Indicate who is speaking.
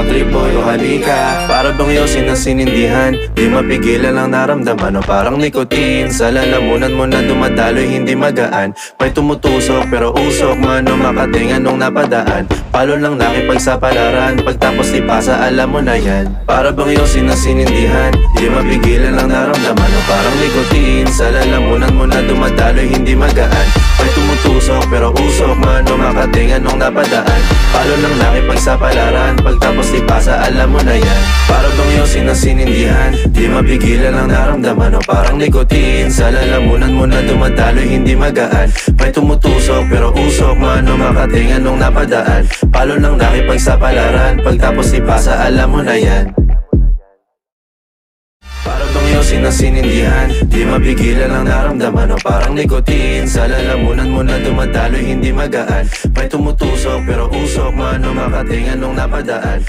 Speaker 1: trip boy o halika. Para bang yosin na sinindihan, di mapigilan ang naramdaman o parang nicotine. Sa lalamunan mo na dumadaloy hindi magaan, may tumutusok pero usok man o makatingan nung napadaan. Palo lang nakipagsapalaran, pagtapos ni pasa alam mo na yan. Para bang yosin na sinindihan, di mapigilan ang naramdaman o parang nicotine. Sa lalamunan mo na dumadaloy hindi magaan, may tumutusok pero usok man o makatingan nung napadaan. Palo lang nakipagsapalaran, pagtapos ni pasa alam mo na yan. Para bang yosin na sinindihan, di mapigilan ang naramdaman o parang nicotine. Sa lalamunan mo na dumadaloy hindi magaan, may tumutusok pero usok man o makatingan nung napadaan. Palo lang nakipagsapalaran, pagtapos ni pasa alam mo na yan. Para bang yosin na sinindihan, di mapigilan ang naramdaman o parang nicotine. Sa lalamunan mo na dumadaloy hindi magaan, may tumutusok pero usok man o makatingan nung napadaan.